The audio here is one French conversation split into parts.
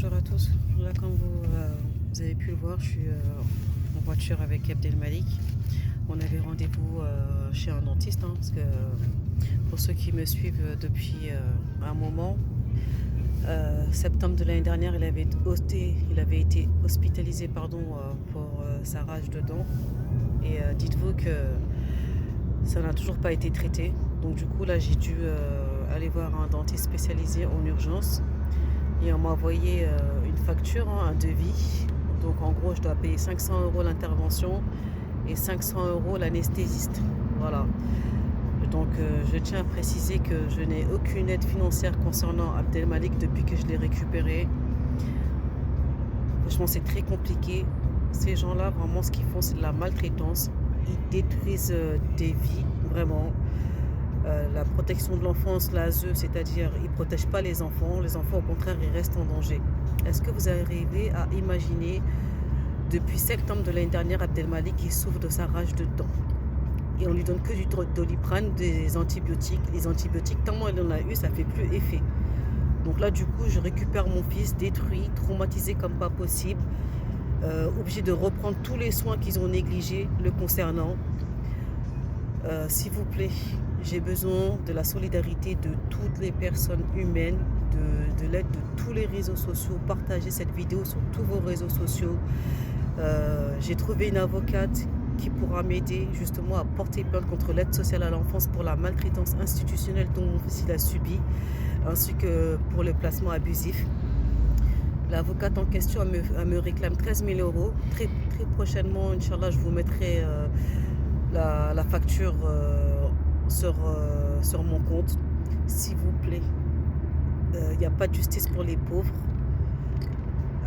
bonjour à tous. Là, comme vous avez pu le voir, je suis en voiture avec Abdelmalik. On avait rendez-vous chez un dentiste, hein, parce que pour ceux qui me suivent depuis un moment, septembre de l'année dernière, il avait été hospitalisé pour sa rage de dents. Et dites-vous que ça n'a toujours pas été traité. Donc du coup, là, j'ai dû aller voir un dentiste spécialisé en urgence. Et on m'a envoyé une facture, hein, un devis. Donc en gros, je dois payer 500 euros l'intervention et 500 euros l'anesthésiste. Voilà. Donc je tiens à préciser que je n'ai aucune aide financière concernant Abdelmalik depuis que je l'ai récupéré. Franchement, c'est très compliqué. Ces gens-là, vraiment, ce qu'ils font, c'est de la maltraitance. Ils détruisent des vies, vraiment. La protection de l'enfance, l'ASE, c'est-à-dire ils ne protègent pas les enfants. Les enfants, au contraire, ils restent en danger. Est-ce que vous arrivez à imaginer, depuis septembre de l'année dernière, Abdelmalik qui souffre de sa rage de dents et on lui donne que du Doliprane, des antibiotiques. Les antibiotiques, tellement il en a eu, ça fait plus effet. Donc là, du coup, je récupère mon fils détruit, traumatisé comme pas possible, obligé de reprendre tous les soins qu'ils ont négligés le concernant. S'il vous plaît, j'ai besoin de la solidarité de toutes les personnes humaines, de l'aide de tous les réseaux sociaux. Partagez cette vidéo sur tous vos réseaux sociaux. J'ai trouvé une avocate qui pourra m'aider justement à porter plainte contre l'aide sociale à l'enfance pour la maltraitance institutionnelle dont mon fils a subi, ainsi que pour le placement abusif. L'avocate en question, elle me réclame 13 000 euros. Très, très prochainement, Inch'Allah, je vous mettrai la facture sur mon compte. S'il vous plaît, il n'y a pas de justice pour les pauvres.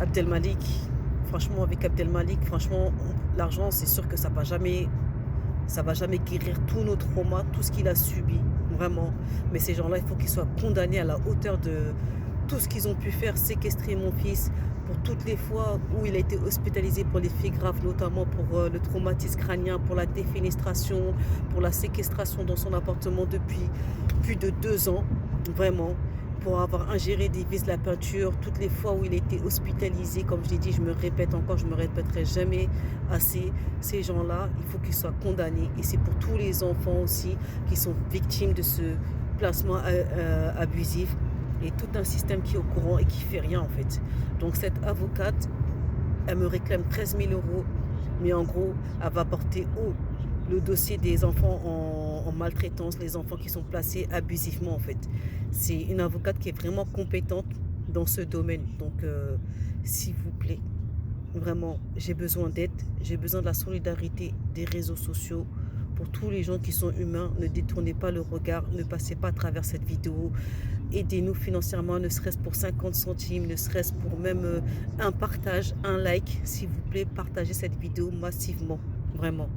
Abdelmalik, franchement, avec Abdelmalik, franchement, l'argent, c'est sûr que ça va jamais guérir tous nos traumas, tout ce qu'il a subi, vraiment. Mais ces gens-là, il faut qu'ils soient condamnés à la hauteur de tout ce qu'ils ont pu faire, séquestrer mon fils, pour toutes les fois où il a été hospitalisé pour les faits graves, notamment pour le traumatisme crânien, pour la défenestration, pour la séquestration dans son appartement depuis plus de 2 ans, vraiment, pour avoir ingéré des vis de la peinture, toutes les fois où il a été hospitalisé, comme je l'ai dit, je me répète encore, je me répéterai jamais assez, ces gens-là, il faut qu'ils soient condamnés. Et c'est pour tous les enfants aussi qui sont victimes de ce placement abusif, et tout un système qui est au courant et qui fait rien en fait. Donc cette avocate, elle me réclame 13 000 euros, mais en gros, elle va porter haut le dossier des enfants en maltraitance, les enfants qui sont placés abusivement en fait. C'est une avocate qui est vraiment compétente dans ce domaine. Donc s'il vous plaît, vraiment, j'ai besoin d'aide, j'ai besoin de la solidarité des réseaux sociaux. Pour tous les gens qui sont humains, ne détournez pas le regard, ne passez pas à travers cette vidéo. Aidez-nous financièrement, ne serait-ce pour 50 centimes, ne serait-ce pour même un partage, un like. S'il vous plaît, partagez cette vidéo massivement, vraiment.